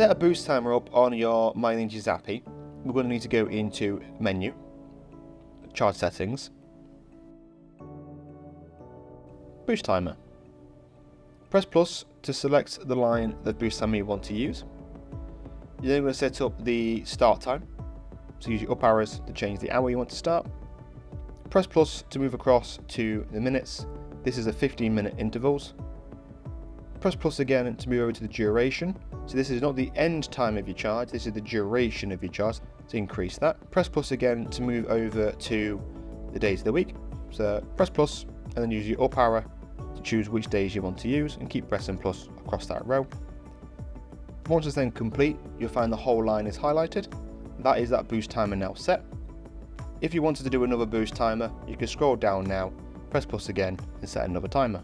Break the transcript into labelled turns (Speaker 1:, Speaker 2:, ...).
Speaker 1: set a boost timer up on your Myenergi zappi, we're going to need to go into Menu, Charge Settings, Boost Timer. Press plus to select the line of boost timer you want to use. You're then going to set up the start time, so use your up arrows to change the hour you want to start. Press plus to move across to the minutes. This is a 15-minute intervals. Press plus again to move over to the duration. So this is not the end time of your charge, this is the duration of your charge, to increase that. Press plus again to move over to the days of the week. So press plus and then use your up arrow to choose which days you want to use and keep pressing plus across that row. Once it's then complete, you'll find the whole line is highlighted. That is that boost timer now set. If you wanted to do another boost timer, you can scroll down now, press plus again and set another timer.